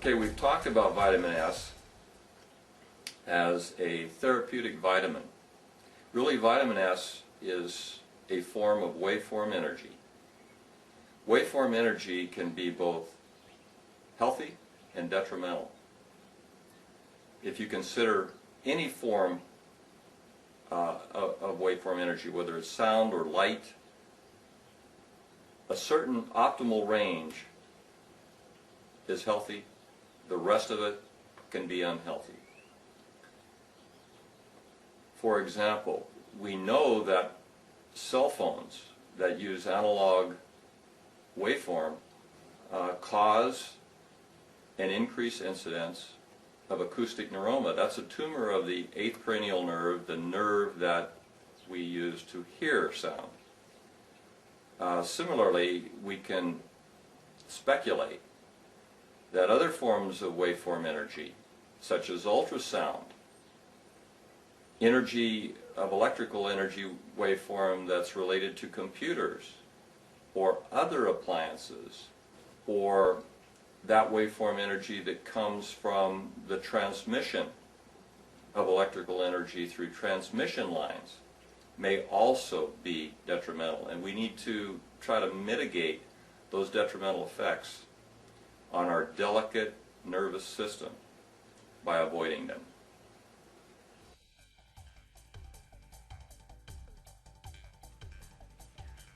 Okay, we've talked about vitamin S as a therapeutic vitamin. Really, vitamin S is a form of waveform energy. Waveform energy can be both healthy and detrimental. If you consider any form of waveform energy, whether it's sound or light, a certain optimal range is healthy. The rest of it can be unhealthy. For example, we know that cell phones that use analog waveform cause an increased incidence of acoustic neuroma. That's a tumor of the 8th cranial nerve, the nerve that we use to hear sound. Similarly, we can speculate that other forms of waveform energy, such as ultrasound, energy of electrical energy waveform that's related to computers or other appliances, or that waveform energy that comes from the transmission of electrical energy through transmission lines, may also be detrimental, and we need to try to mitigate those detrimental effects on our delicate nervous system by avoiding them.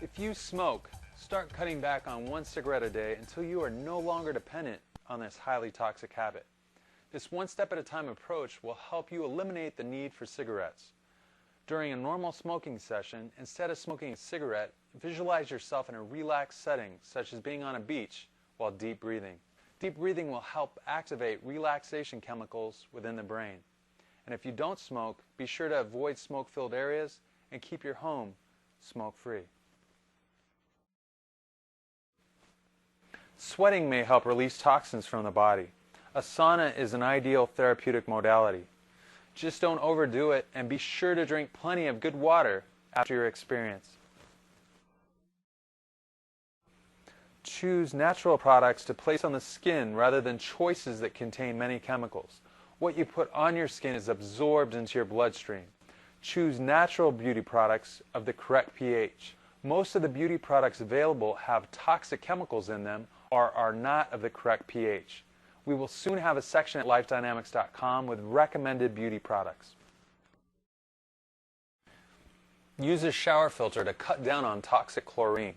If you smoke, start cutting back on 1 cigarette a day until you are no longer dependent on this highly toxic habit. This one step at a time approach will help you eliminate the need for cigarettes. During a normal smoking session, instead of smoking a cigarette, visualize yourself in a relaxed setting, such as being on a beach, while deep breathing. Deep breathing will help activate relaxation chemicals within the brain. And if you don't smoke, be sure to avoid smoke-filled areas and keep your home smoke-free. Sweating may help release toxins from the body. A sauna is an ideal therapeutic modality. Just don't overdo it, and be sure to drink plenty of good water after your experience. Choose natural products to place on the skin rather than choices that contain many chemicals. What you put on your skin is absorbed into your bloodstream. Choose natural beauty products of the correct pH. Most of the beauty products available have toxic chemicals in them or are not of the correct pH. We will soon have a section at lifedynamics.com with recommended beauty products. Use a shower filter to cut down on toxic chlorine.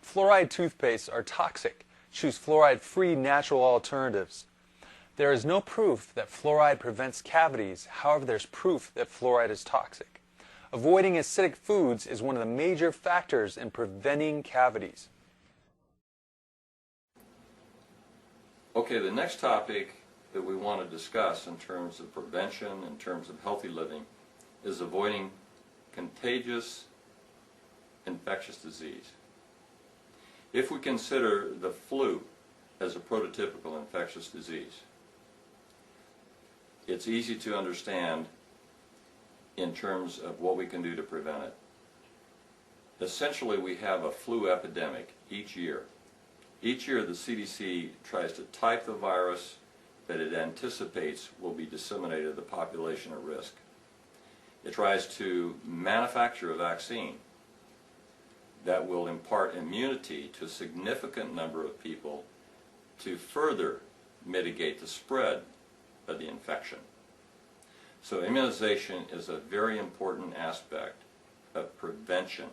Fluoride toothpastes are toxic. Choose fluoride-free natural alternatives. There is no proof that fluoride prevents cavities. However, there's proof that fluoride is toxic. Avoiding acidic foods is one of the major factors in preventing cavities. Okay, the next topic that we want to discuss in terms of prevention, in terms of healthy living, is avoiding contagious infectious disease. If we consider the flu as a prototypical infectious disease, it's easy to understand in terms of what we can do to prevent it. Essentially, we have a flu epidemic each year. Each year, the CDC tries to type the virus that it anticipates will be disseminated to the population at risk. It tries to manufacture a vaccine that will impart immunity to a significant number of people to further mitigate the spread of the infection. So immunization is a very important aspect of prevention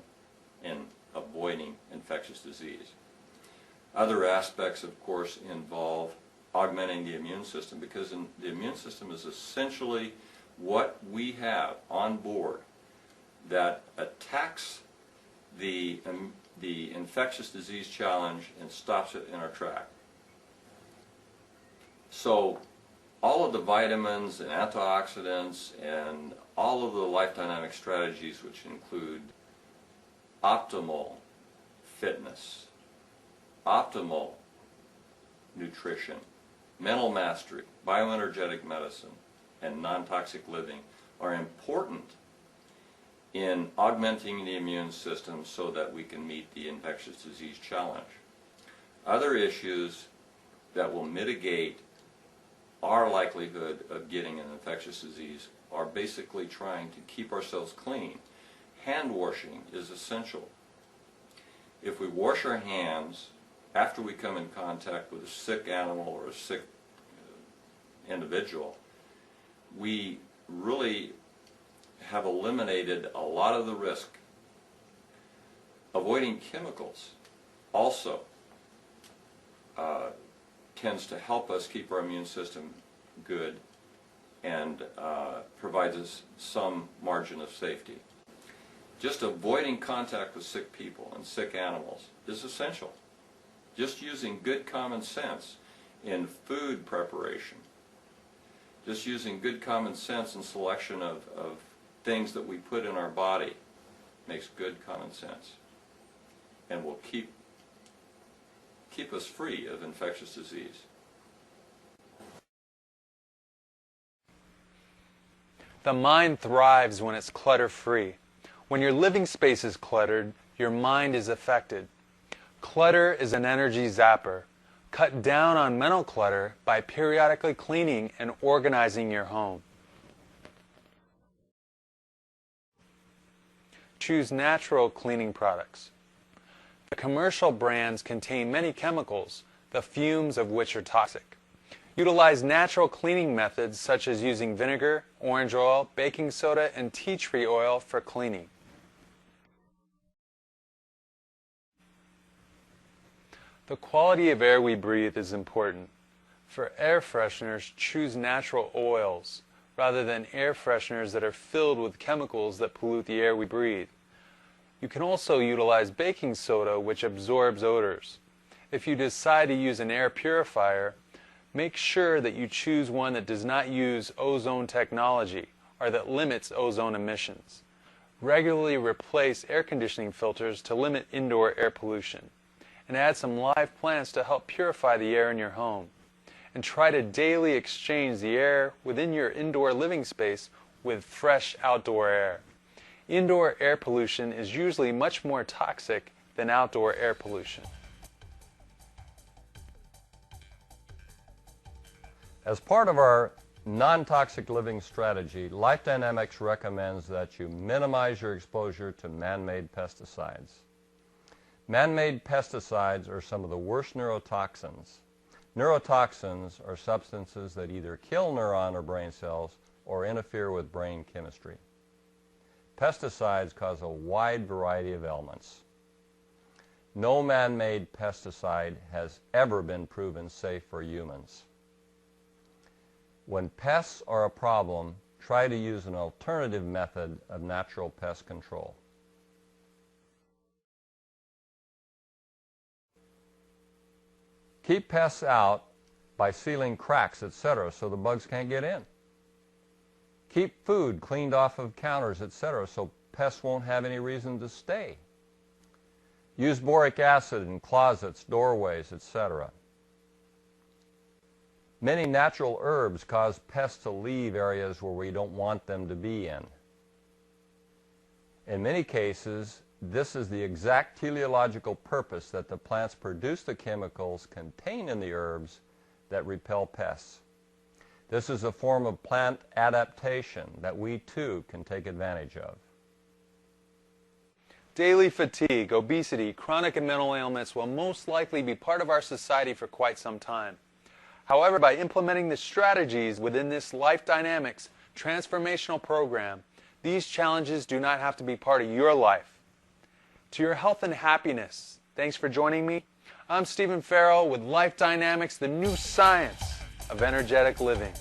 and avoiding infectious disease. Other aspects, of course, involve augmenting the immune system, because the immune system is essentially what we have on board that attacks the infectious disease challenge and stops it in our track. So all of the vitamins and antioxidants and all of the life dynamic strategies, which include optimal fitness, optimal nutrition, mental mastery, bioenergetic medicine, and non-toxic living, are important in augmenting the immune system so that we can meet the infectious disease challenge. Other issues that will mitigate our likelihood of getting an infectious disease are basically trying to keep ourselves clean. Hand washing is essential. If we wash our hands after we come in contact with a sick animal or a sick individual, we really have eliminated a lot of the risk. Avoiding chemicals also tends to help us keep our immune system good and provides us some margin of safety. Just avoiding contact with sick people and sick animals is essential. Just using good common sense in food preparation, just using good common sense in selection of things that we put in our body makes good common sense and will keep us free of infectious disease. The mind thrives when it's clutter-free. When your living space is cluttered, your mind is affected. Clutter is an energy zapper. Cut down on mental clutter by periodically cleaning and organizing your home. Choose natural cleaning products. The commercial brands contain many chemicals, the fumes of which are toxic. Utilize natural cleaning methods such as using vinegar, orange oil, baking soda, and tea tree oil for cleaning. The quality of air we breathe is important. For air fresheners, choose natural oils rather than air fresheners that are filled with chemicals that pollute the air we breathe. You can also utilize baking soda, which absorbs odors. If you decide to use an air purifier, make sure that you choose one that does not use ozone technology or that limits ozone emissions. Regularly replace air conditioning filters to limit indoor air pollution. And add some live plants to help purify the air in your home. And try to daily exchange the air within your indoor living space with fresh outdoor air. Indoor air pollution is usually much more toxic than outdoor air pollution. As part of our non-toxic living strategy, Life Dynamics recommends that you minimize your exposure to man-made pesticides. Man-made pesticides are some of the worst neurotoxins. Neurotoxins are substances that either kill neuron or brain cells or interfere with brain chemistry. Pesticides cause a wide variety of ailments. No man-made pesticide has ever been proven safe for humans. When pests are a problem, try to use an alternative method of natural pest control. Keep pests out by sealing cracks, etc., so the bugs can't get in. Keep food cleaned off of counters, etc., so pests won't have any reason to stay. Use boric acid in closets, doorways, etc. Many natural herbs cause pests to leave areas where we don't want them to be in. In many cases, this is the exact teleological purpose that the plants produce the chemicals contained in the herbs that repel pests. This is a form of plant adaptation that we too can take advantage of. Daily fatigue, obesity, chronic and mental ailments will most likely be part of our society for quite some time. However, by implementing the strategies within this Life Dynamics transformational program, these challenges do not have to be part of your life. To your health and happiness, thanks for joining me. I'm Stephen Farrell with Life Dynamics, the new science of energetic living.